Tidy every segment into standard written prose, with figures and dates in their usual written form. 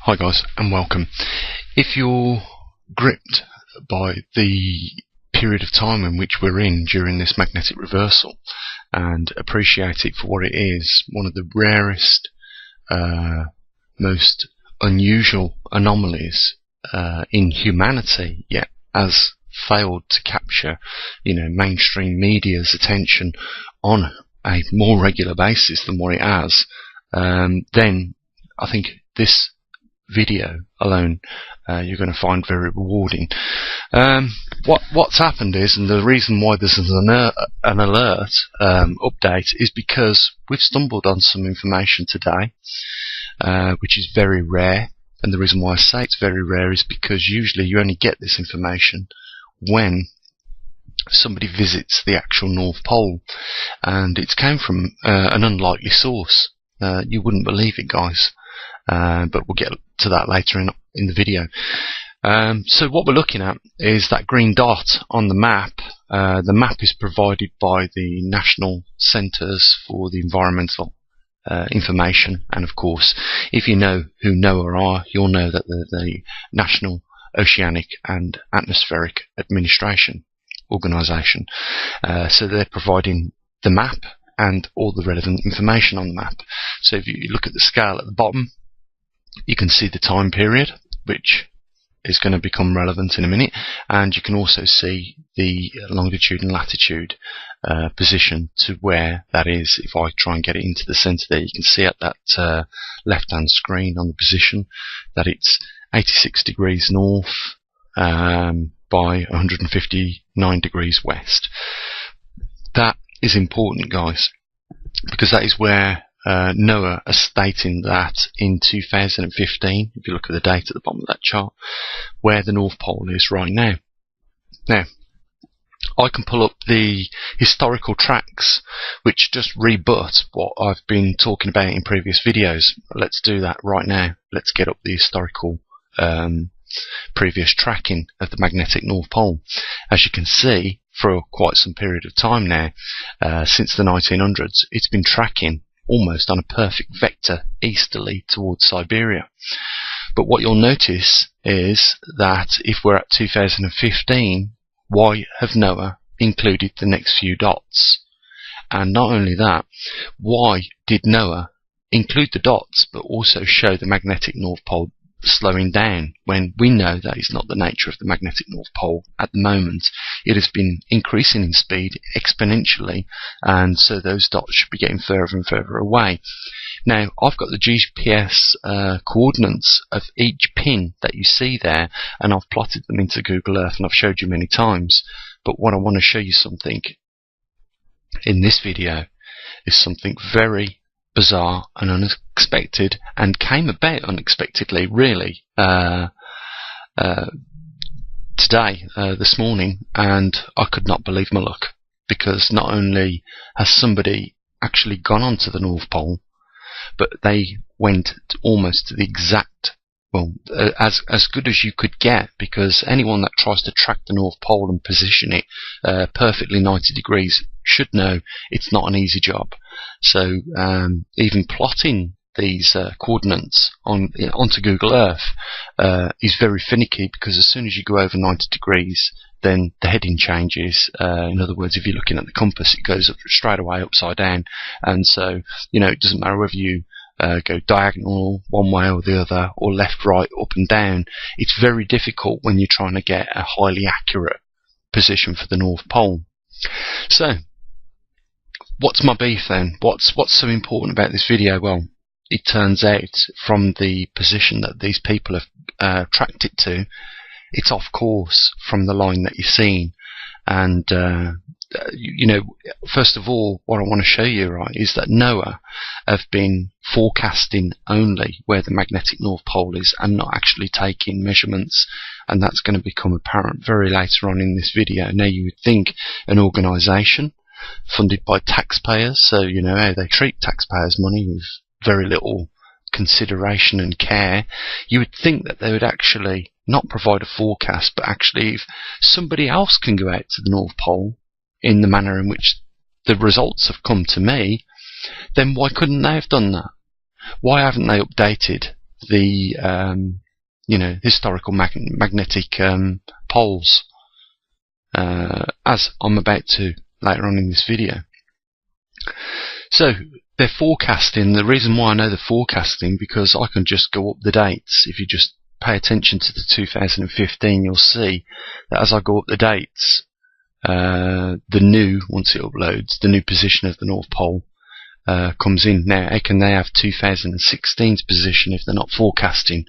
Hi guys and welcome. If you're gripped by the period of time in which we're in during this magnetic reversal and appreciate it for what it is, one of the rarest, most unusual anomalies in humanity, yet has failed to capture, mainstream media's attention on a more regular basis than what it has, then I think this video alone you're going to find very rewarding. What's happened is, and the reason why this is an alert update is because we've stumbled on some information today which is very rare, and the reason why I say it's very rare is because usually you only get this information when somebody visits the actual North Pole, and it's came from an unlikely source. You wouldn't believe it, guys. But we'll get to that later in the video. So what we're looking at is that green dot on the map. The map is provided by the National Centres for the Environmental Information, and of course, if you know who NOAA are, you'll know that the National Oceanic and Atmospheric Administration Organisation. So they're providing the map and all the relevant information on the map. So if you look at the scale at the bottom, you can see the time period, which is going to become relevant in a minute, and you can also see the longitude and latitude position to where that is. If I try and get it into the centre there, you can see at that left hand screen on the position that it's 86 degrees north by 159 degrees west. That is important, guys, because that is where NOAA are stating that in 2015, if you look at the date at the bottom of that chart, where the North Pole is right now. Now, I can pull up the historical tracks which just rebut what I've been talking about in previous videos. Let's do that right now. Let's get up the historical previous tracking of the magnetic North Pole. As you can see, for quite some period of time now, since the 1900s, it's been tracking almost on a perfect vector easterly towards Siberia. But what you'll notice is that if we're at 2015, why have NOAA included the next few dots? And not only that, why did NOAA include the dots but also show the magnetic North Pole slowing down, when we know that is not the nature of the magnetic North Pole at the moment? It has been increasing in speed exponentially, and so those dots should be getting further and further away. Now, I've got the GPS coordinates of each pin that you see there, and I've plotted them into Google Earth, and I've showed you many times. But what I want to show you something in this video is something very bizarre and unexpected, and came about unexpectedly, really, today, this morning, and I could not believe my luck, because not only has somebody actually gone onto the North Pole, but they went almost to the exact, well, as good as you could get, because anyone that tries to track the North Pole and position it perfectly 90 degrees should know it's not an easy job. So even plotting these coordinates onto Google Earth is very finicky, because as soon as you go over 90 degrees, then the heading changes. In other words, if you're looking at the compass, it goes up straight away upside down, and so it doesn't matter whether you go diagonal one way or the other, or left, right, up and down. It's very difficult when you're trying to get a highly accurate position for the North Pole. So, what's my beef then? What's so important about this video? Well, it turns out from the position that these people have tracked it to, it's off course from the line that you're seeing. And first of all, what I want to show you, right, is that NOAA have been forecasting only where the magnetic North Pole is, and not actually taking measurements, and that's going to become apparent very later on in this video. Now, you would think an organisation funded by taxpayers, so you know how they treat taxpayers' money with very little consideration and care, you would think that they would actually not provide a forecast, but actually, if somebody else can go out to the North Pole in the manner in which the results have come to me, then why couldn't they have done that? Why haven't they updated the historical magnetic poles, as I'm about to later on in this video. So they're forecasting. The reason why I know they're forecasting, because I can just go up the dates. If you just pay attention to the 2015, you'll see that as I go up the dates, once it uploads, the new position of the North Pole comes in. Now, how can they have 2016's position if they're not forecasting?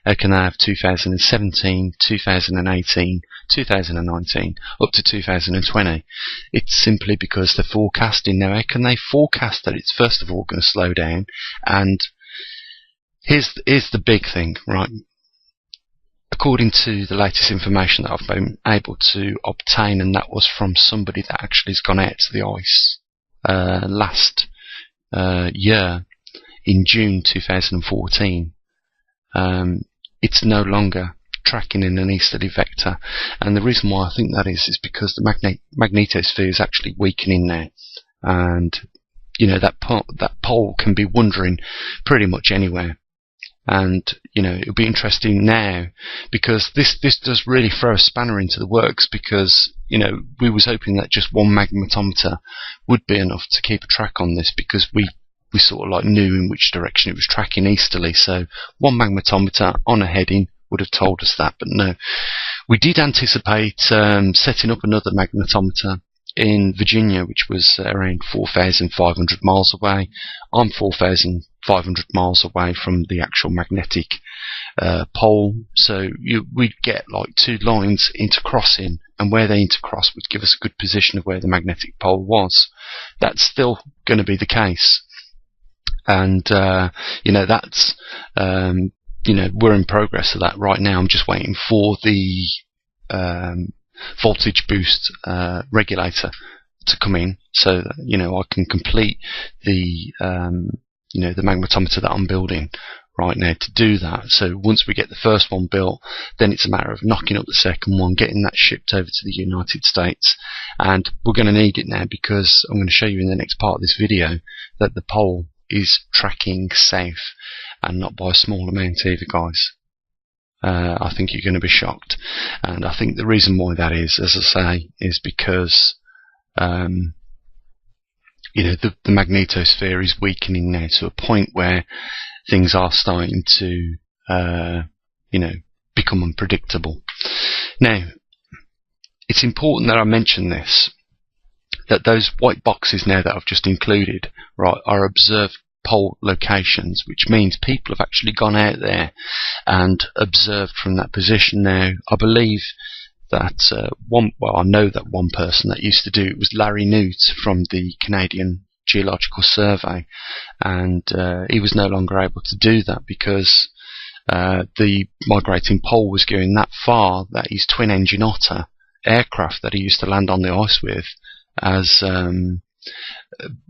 How can they have 2017, 2018, 2019, up to 2020? It's simply because they're forecasting. Now, how can they forecast that it's first of all going to slow down? And here's the big thing, right? According to the latest information that I've been able to obtain, and that was from somebody that actually has gone out to the ice last year in June 2014, it's no longer tracking in an easterly vector. And the reason why I think that is because the magnetosphere is actually weakening now, and that pole can be wandering pretty much anywhere. And it'll be interesting now, because this does really throw a spanner into the works, because we was hoping that just one magnetometer would be enough to keep a track on this, because we sort of like knew in which direction it was tracking easterly. So one magnetometer on a heading would have told us that. But no, we did anticipate setting up another magnetometer in Virginia, which was around 4,500 miles away. I'm 4,500 miles away from the actual magnetic pole, so we'd get like two lines intercrossing, and where they intercross would give us a good position of where the magnetic pole was. That's still going to be the case, and that's we're in progress of that right now. I'm just waiting for the voltage boost regulator to come in, so that I can complete the the magnetometer that I'm building right now to do that. So once we get the first one built, then it's a matter of knocking up the second one, getting that shipped over to the United States. And we're going to need it now, because I'm going to show you in the next part of this video that the pole is tracking south, and not by a small amount either, guys. I think you're going to be shocked, and I think the reason why that is, as I say, is because the magnetosphere is weakening now to a point where things are starting to become unpredictable. Now, it's important that I mention this, that those white boxes now that I've just included, right, are observed pole locations, which means people have actually gone out there and observed from that position. Now, I believe that I know that one person that used to do it was Larry Newt from the Canadian Geological Survey, and he was no longer able to do that because the migrating pole was going that far that his twin-engine Otter aircraft that he used to land on the ice with, as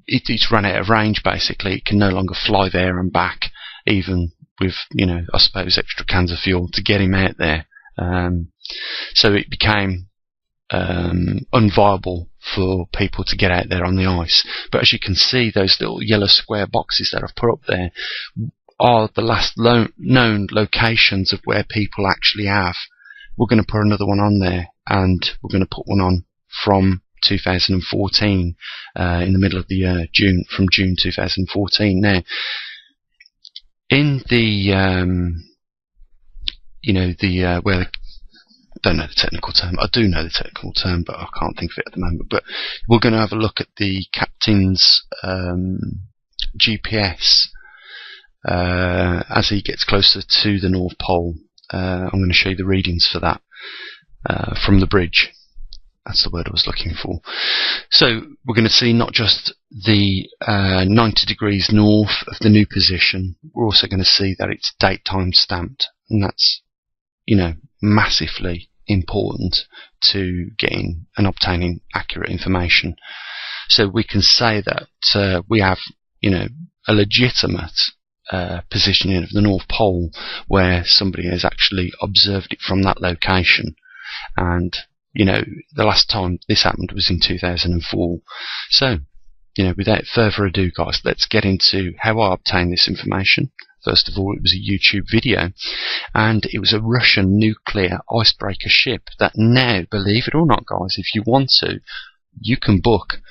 it's run out of range. Basically, it can no longer fly there and back, even with I suppose extra cans of fuel to get him out there. So it became unviable for people to get out there on the ice. But as you can see, those little yellow square boxes that I've put up there are the last known locations of where people actually have. We're going to put another one on there, and we're going to put one on from 2014, in the middle of the year, from June 2014. Now, in the where I don't know the technical term. I do know the technical term, but I can't think of it at the moment. But we're going to have a look at the captain's GPS as he gets closer to the North Pole. I'm going to show you the readings for that from the bridge. That's the word I was looking for. So we're going to see not just the 90 degrees north of the new position, we're also going to see that it's date time stamped, and that's massively important to getting and obtaining accurate information. So we can say that we have a legitimate positioning of the North Pole where somebody has actually observed it from that location. And the last time this happened was in 2004. So without further ado, guys, let's get into how I obtain this information First of all, it was a YouTube video, and it was a Russian nuclear icebreaker ship that now, believe it or not, guys, if you want to, you can book,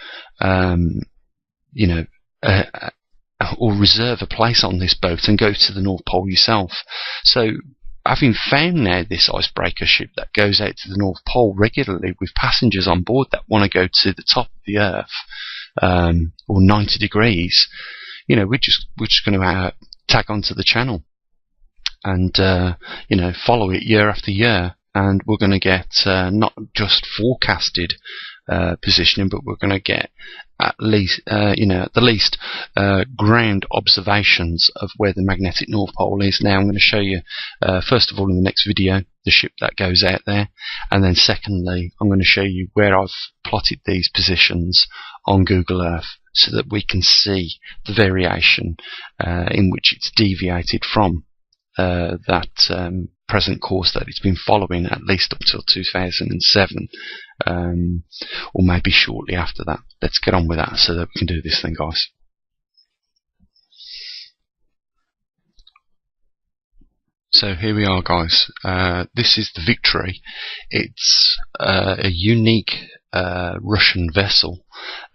you know, or reserve a place on this boat and go to the North Pole yourself. So, having found now this icebreaker ship that goes out to the North Pole regularly with passengers on board that want to go to the top of the Earth, or 90 degrees, you know, we're just going to tag onto the channel and you know, follow it year after year, and we're going to get not just forecasted positioning, but we're going to get at least, you know, at the least, ground observations of where the magnetic North Pole is. Now I'm going to show you, first of all, in the next video, the ship that goes out there, and then secondly, I'm going to show you where I've plotted these positions on Google Earth so that we can see the variation in which it's deviated from that present course that it's been following, at least up till 2007, or maybe shortly after that. Let's get on with that so that we can do this thing, guys. So here we are, guys. This is the Victory. It's a unique Russian vessel.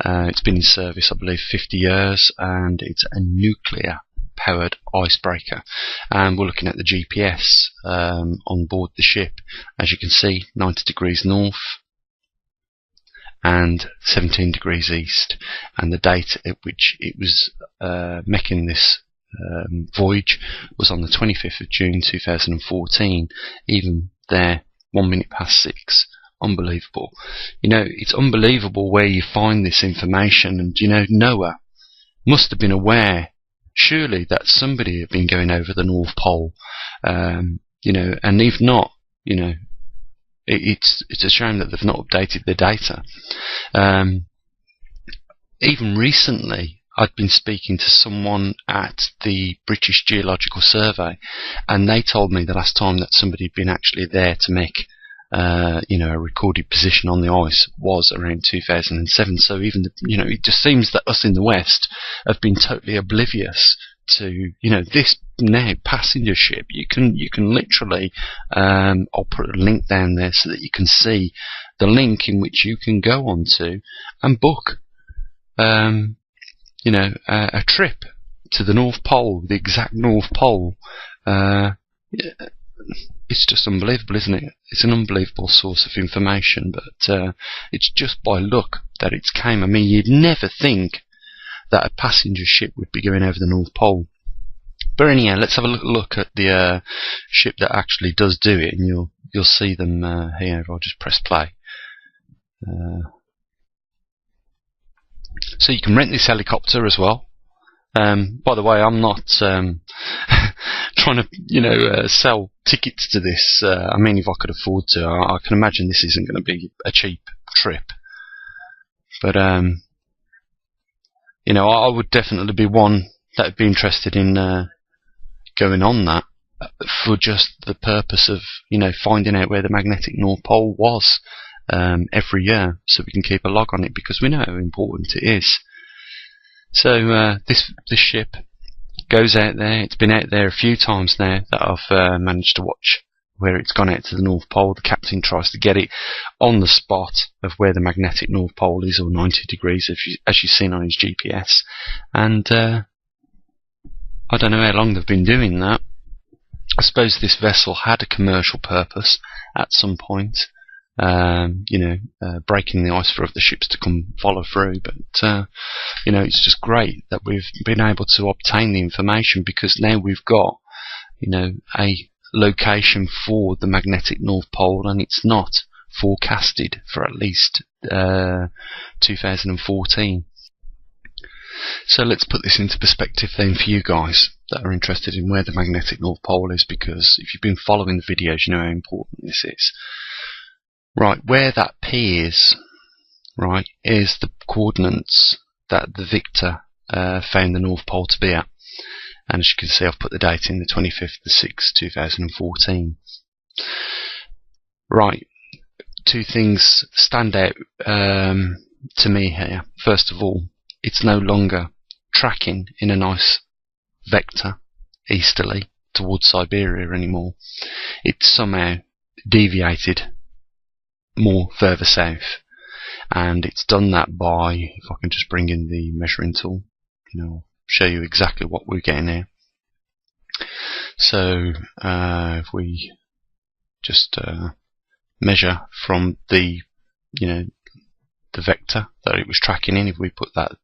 It's been in service, I believe, 50 years, and it's a nuclear powered icebreaker, and we're looking at the GPS on board the ship. As you can see, 90 degrees north and 17 degrees east, and the date at which it was making this voyage was on the 25th of June 2014. Even there, 1 minute past 6. Unbelievable. You know, it's unbelievable where you find this information, and you know, Noah must have been aware, surely, that somebody had been going over the North Pole, you know, and if not, you know, it's a shame that they've not updated the data. Even recently, I'd been speaking to someone at the British Geological Survey, and they told me the last time that somebody had been actually there to make you know, a recorded position on the ice was around 2007. So even you know, it just seems that us in the West have been totally oblivious to, you know, this now passenger ship. You can literally, I'll put a link down there so that you can see the link in which you can go onto and book, you know, a trip to the North Pole, the exact North Pole. It's just unbelievable, isn't it? It's an unbelievable source of information, but it's just by luck that it's came. I mean, you'd never think that a passenger ship would be going over the North Pole. But anyhow, let's have a look at the ship that actually does do it, and you'll see them here. If I'll just press play. So you can rent this helicopter as well. By the way, I'm not trying to, you know, sell tickets to this. I mean, if I could afford to, I can imagine this isn't going to be a cheap trip. But you know, I would definitely be one that would be interested in going on that for just the purpose of, you know, finding out where the magnetic North Pole was every year, so we can keep a log on it, because we know how important it is. So this ship goes out there. It's been out there a few times now that I've managed to watch where it's gone out to the North Pole. The captain tries to get it on the spot of where the magnetic North Pole is, or 90 degrees, as you've seen on his GPS. And I don't know how long they've been doing that. I suppose this vessel had a commercial purpose at some point. You know, breaking the ice for other ships to come follow through, but you know, it's just great that we've been able to obtain the information, because now we've got, you know, a location for the magnetic North Pole, and it's not forecasted for at least 2014. So let's put this into perspective then for you guys that are interested in where the magnetic North Pole is, because if you've been following the videos, you know how important this is. Right, where that P is, right, is the coordinates that the Victor found the North Pole to be at. And as you can see, I've put the date in, the 25th of 6th, 2014. Right, two things stand out to me here. First of all, it's no longer tracking in a nice vector. easterly towards Siberia anymore. It's somehow deviated more further south, and it's done that by, if I can just bring in the measuring tool, I'll show you exactly what we're getting here. So if we just measure from the the vector that it was tracking in, if we put that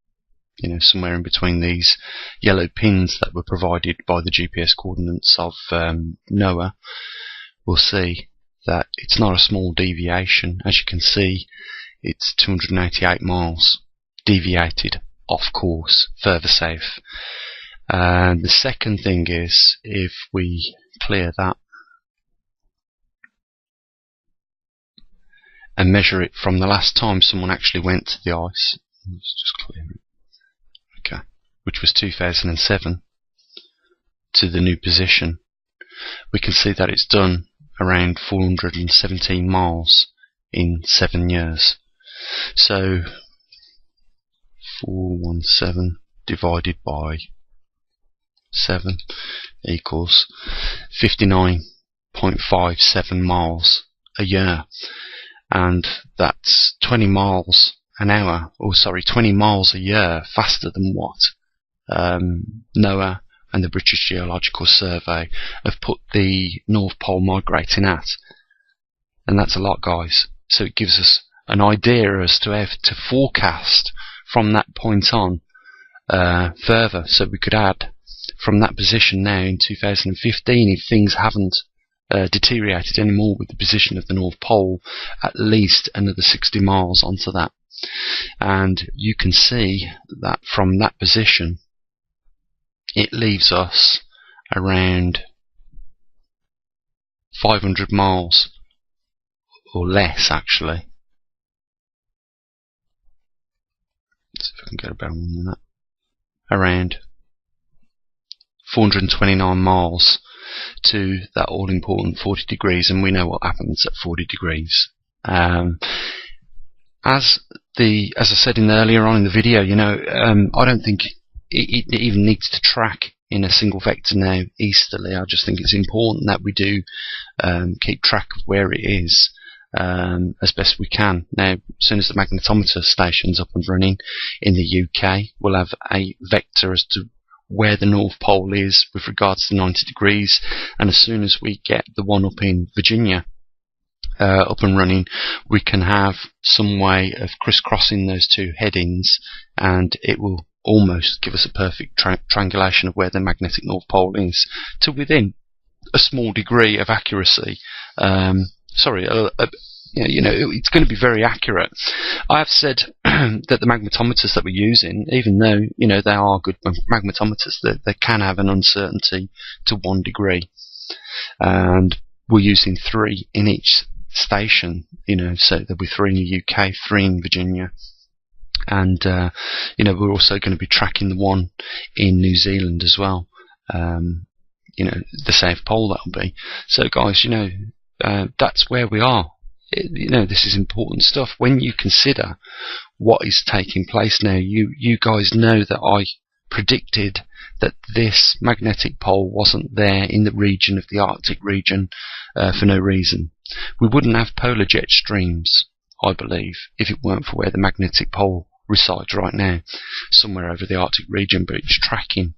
somewhere in between these yellow pins that were provided by the GPS coordinates of NOAA, we'll see that it's not a small deviation. As you can see, it's 288 miles deviated off course further south. And the second thing is, if we clear that and measure it from the last time someone actually went to the ice, let's just clear it, okay, which was 2007, to the new position, we can see that it's done around 417 miles in 7 years. So 417 divided by 7 equals 59.57 miles a year, and that's 20 miles an hour, or sorry, 20 miles a year faster than what NOAA and the British Geological Survey have put the North Pole migrating at. And that's a lot, guys. So it gives us an idea as to how to forecast from that point on further. So we could add from that position now in 2015, if things haven't deteriorated anymore with the position of the North Pole, at least another 60 miles onto that. And you can see that from that position it leaves us around 500 miles or less, actually. Let's see if I can get a better one than that. Around 429 miles to that all-important 40 degrees, and we know what happens at 40 degrees. As I said earlier on in the video, I don't think it even needs to track in a single vector now easterly. I just think it's important that we do keep track of where it is as best we can. Now, as soon as the magnetometer station's up and running in the UK, we'll have a vector as to where the North Pole is with regards to 90 degrees, and as soon as we get the one up in Virginia up and running, we can have some way of crisscrossing those two headings, and it will almost give us a perfect triangulation of where the magnetic North Pole is, to within a small degree of accuracy. It's going to be very accurate. I have said that the magnetometers that we're using, even though they are good magnetometers, they can have an uncertainty to 1 degree, and we're using 3 in each station. So there'll be 3 in the UK, 3 in Virginia, and we're also going to be tracking the one in New Zealand as well. The South Pole, that'll be. So guys, that's where we are. This is important stuff. When you consider what is taking place now, you guys know that I predicted that this magnetic pole wasn't there in the region of the Arctic region for no reason. We wouldn't have polar jet streams, I believe, if it weren't for where the magnetic pole resides right now, somewhere over the Arctic region, but it's tracking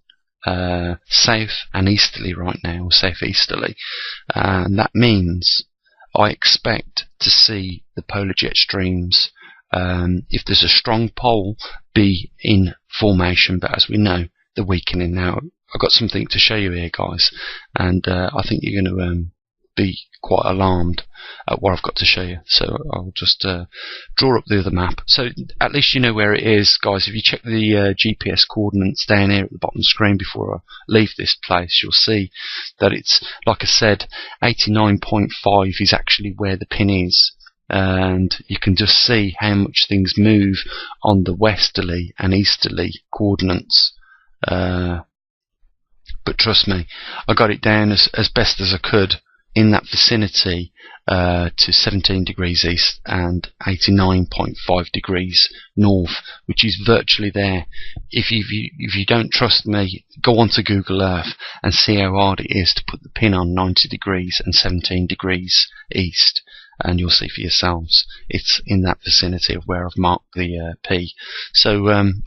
south and easterly right now, or southeasterly, and that means I expect to see the polar jet streams, if there's a strong pole, be in formation, but as we know, they're weakening now. I've got something to show you here, guys, and I think you're going to be quite alarmed at what I've got to show you. So I'll just draw up the other map, so at least you know where it is, guys. If you check the GPS coordinates down here at the bottom of the screen before I leave this place, you'll see that it's, like I said, 89.5 is actually where the pin is, and you can just see how much things move on the westerly and easterly coordinates. But trust me, I got it down as best as I could in that vicinity to 17 degrees east and 89.5 degrees north, which is virtually there. If you don't trust me, go onto Google Earth and see how hard it is to put the pin on 90 degrees and 17 degrees east, and you'll see for yourselves it's in that vicinity of where I've marked the P. So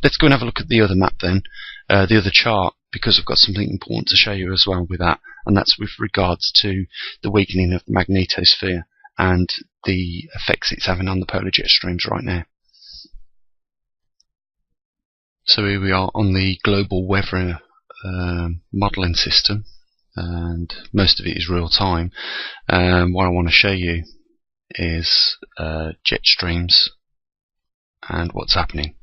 let's go and have a look at the other map then, the other chart, because I've got something important to show you as well with that, and that's with regards to the weakening of the magnetosphere and the effects it's having on the polar jet streams right now. So here we are on the global weather modelling system, and most of it is real time. What I want to show you is jet streams and what's happening.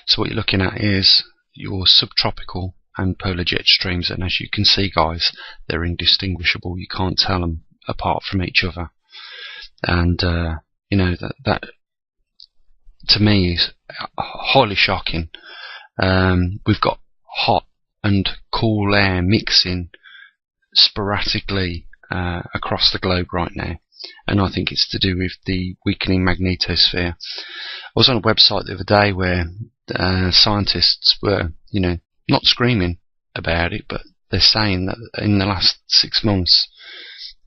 So what you're looking at is your subtropical and polar jet streams, and as you can see, guys, they're indistinguishable. You can't tell them apart from each other, and you know, that to me is highly shocking. We've got hot and cool air mixing sporadically across the globe right now, and I think it's to do with the weakening magnetosphere. I was on a website the other day where scientists were, you know, not screaming about it, but they're saying that in the last 6 months,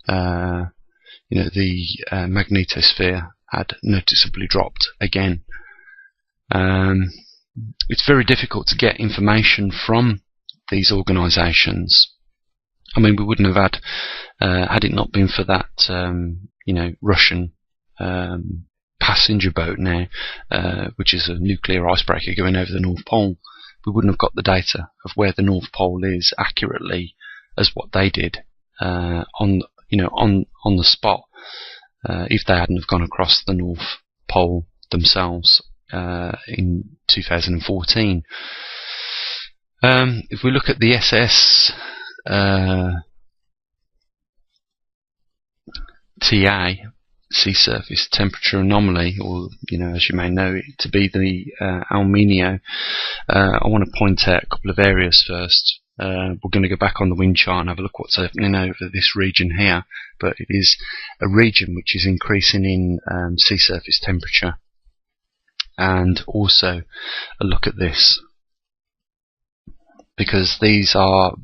you know, the magnetosphere had noticeably dropped again. It's very difficult to get information from these organisations. I mean, we wouldn't have had it not been for that, you know, Russian passenger boat now, which is a nuclear icebreaker going over the North Pole. We wouldn't have got the data of where the North Pole is accurately as what they did on the spot if they hadn't have gone across the North Pole themselves in 2014. If we look at the SS TA, sea surface temperature anomaly, or, you know, as you may know it to be the El Nino, I want to point out a couple of areas first. We're going to go back on the wind chart and have a look what's happening over this region here, but it is a region which is increasing in sea surface temperature. And also a look at this, because these are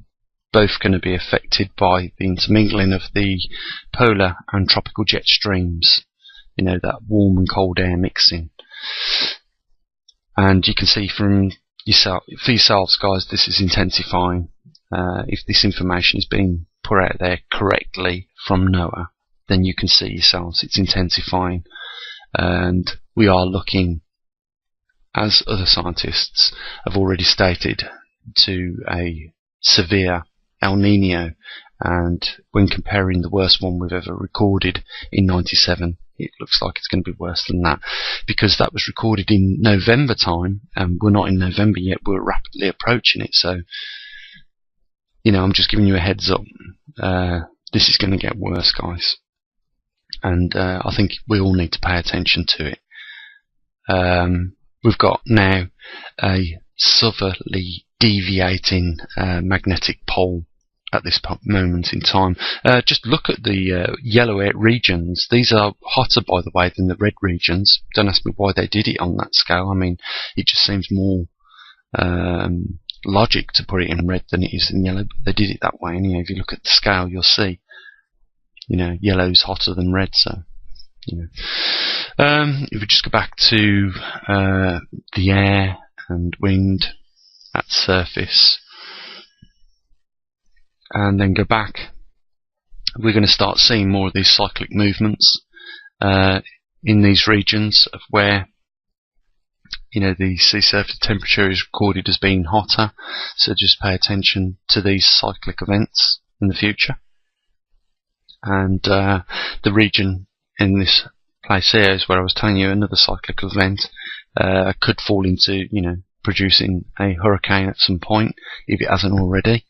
both going to be affected by the intermingling of the polar and tropical jet streams, you know, that warm and cold air mixing. And you can see from for yourselves, guys, this is intensifying. If this information is being put out there correctly from NOAA, then you can see yourselves it's intensifying, and we are looking, as other scientists have already stated, to a severe El Nino. And when comparing the worst one we've ever recorded in '97, it looks like it's going to be worse than that, because that was recorded in November time, and we're not in November yet, we're rapidly approaching it. So, you know, I'm just giving you a heads up. This is going to get worse, guys, and I think we all need to pay attention to it. We've got now a southerly deviating magnetic pole at this moment in time. Just look at the yellow regions. These are hotter, by the way, than the red regions. Don't ask me why they did it on that scale. I mean, it just seems more logic to put it in red than it is in yellow, but they did it that way anyway. If you look at the scale, you'll see, you know, yellow's hotter than red. So, you know, if we just go back to the air and wind at surface, and then go back, we're going to start seeing more of these cyclic movements in these regions of where, you know, the sea surface temperature is recorded as being hotter. So just pay attention to these cyclic events in the future. And the region in this place here is where I was telling you another cyclical event could fall into, you know, producing a hurricane at some point if it hasn't already.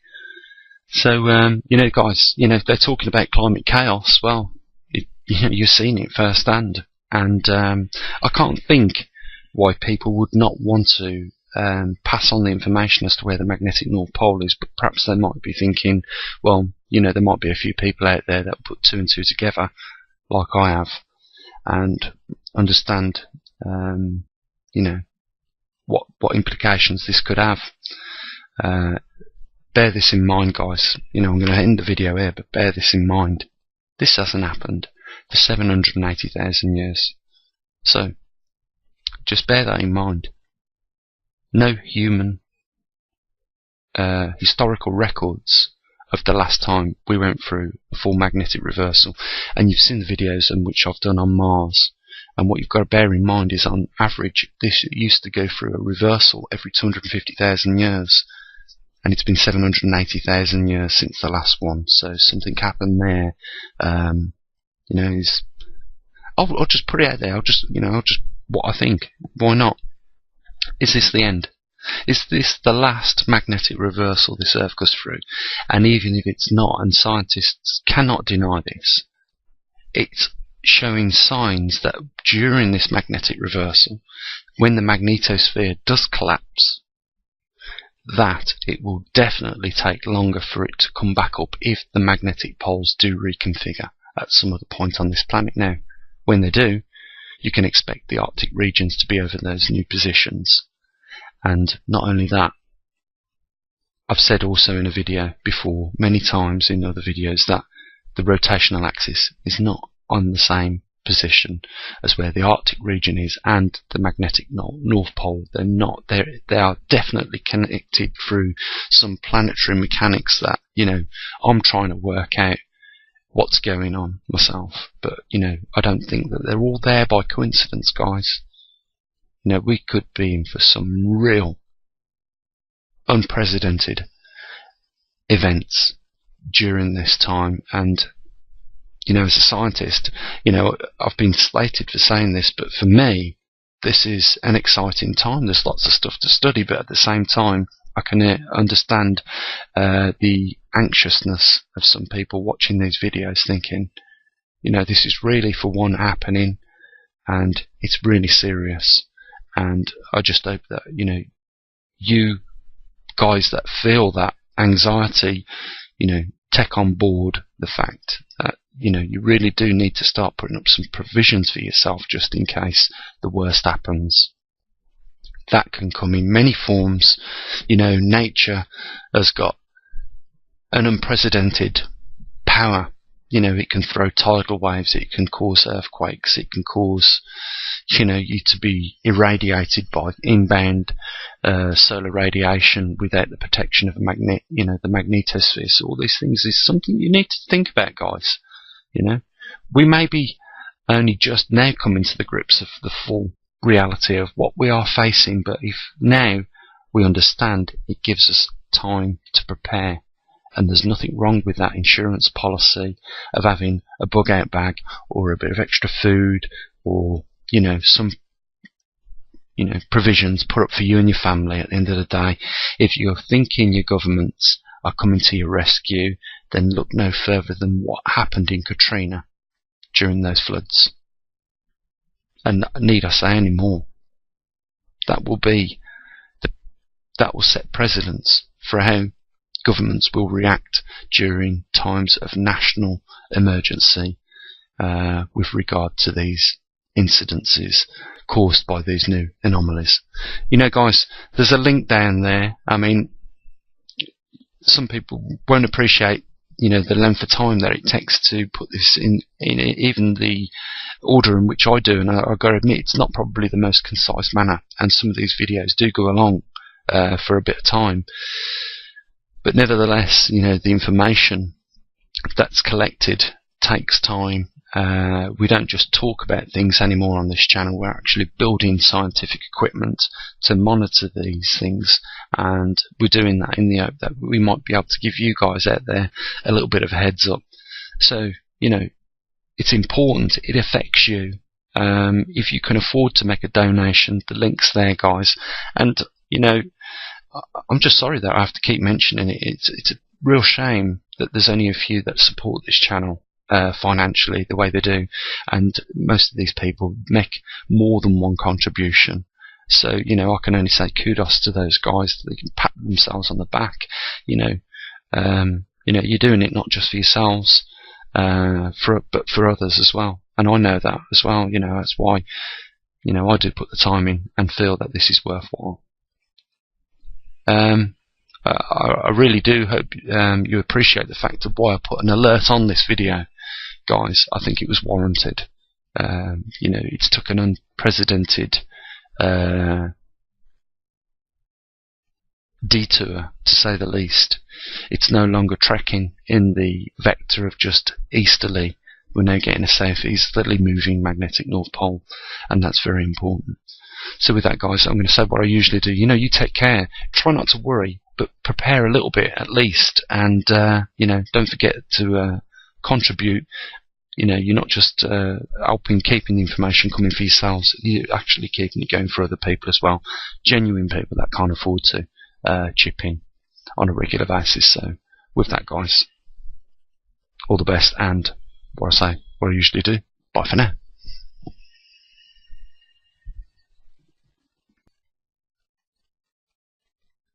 So, you know, guys, you know, if they're talking about climate chaos, well, you know, you're seeing it firsthand. And I can't think why people would not want to pass on the information as to where the magnetic North Pole is, but perhaps they might be thinking, well, there might be a few people out there that put two and two together, like I have, and understand, what implications this could have. Bear this in mind, guys. I'm going to end the video here, but bear this in mind. This hasn't happened for 780,000 years. So, just bear that in mind. No human historical records of the last time we went through a full magnetic reversal. And you've seen the videos in which I've done on Mars. And what you've got to bear in mind is, on average, this used to go through a reversal every 250,000 years. And it's been 780,000 years since the last one. So something happened there. I'll just put it out there. I'll just what I think. Why not? Is this the end? Is this the last magnetic reversal this Earth goes through? And even if it's not, and scientists cannot deny this, it's showing signs that during this magnetic reversal, when the magnetosphere does collapse, that it will definitely take longer for it to come back up if the magnetic poles do reconfigure at some other point on this planet. Now, when they do, you can expect the Arctic regions to be over those new positions. And not only that, I've said also in a video before, many times in other videos, that the rotational axis is not on the same position as where the Arctic region is and the magnetic North Pole. They're not. They are definitely connected through some planetary mechanics that, I'm trying to work out what's going on myself. But, I don't think that they're all there by coincidence, guys. We could be in for some real unprecedented events during this time. And as a scientist, I've been slated for saying this, but for me, this is an exciting time. There's lots of stuff to study, but at the same time, I can understand the anxiousness of some people watching these videos, thinking, this is really for one happening, and it's really serious. And I just hope that, you guys that feel that anxiety, take on board the fact that, you really do need to start putting up some provisions for yourself just in case the worst happens. That can come in many forms. Nature has got an unprecedented power. It can throw tidal waves, it can cause earthquakes, it can cause, you to be irradiated by inbound solar radiation without the protection of the magnetosphere. So all these things is something you need to think about, guys. We may be only just now coming to the grips of the full reality of what we are facing, but if now we understand, it gives us time to prepare. And there's nothing wrong with that insurance policy of having a bug out bag or a bit of extra food or, some, provisions put up for you and your family at the end of the day. If you're thinking your governments are coming to your rescue, then look no further than what happened in Katrina during those floods. And need I say any more? That will set precedents for how governments will react during times of national emergency with regard to these incidences caused by these new anomalies. Guys, there's a link down there. I mean, some people won't appreciate the length of time that it takes to put this in even the order in which I do, and I've got to admit, it's not probably the most concise manner, and some of these videos do go along for a bit of time. But nevertheless, the information that's collected takes time. We don't just talk about things anymore on this channel. We're actually building scientific equipment to monitor these things, and we're doing that in the hope that we might be able to give you guys out there a little bit of a heads up. So, it's important. It affects you. If you can afford to make a donation, the link's there, guys. And, I'm just sorry that I have to keep mentioning it. It's a real shame that there's only a few that support this channel financially the way they do, and most of these people make more than one contribution. So, I can only say kudos to those guys. They can pat themselves on the back. You're doing it not just for yourselves, but for others as well. And I know that as well. That's why, I do put the time in and feel that this is worthwhile. I really do hope you appreciate the fact of why I put an alert on this video, guys. I think it was warranted. It's took an unprecedented detour, to say the least. It's no longer trekking in the vector of just easterly. We're now getting a southeasterly moving magnetic north pole, and that's very important. So with that, guys, I'm going to say what I usually do. You take care. Try not to worry, but prepare a little bit at least, and don't forget to contribute. You're not just helping keeping the information coming for yourselves, you're actually keeping it going for other people as well. Genuine people that can't afford to chip in on a regular basis. So with that, guys, all the best, and what I usually do, bye for now.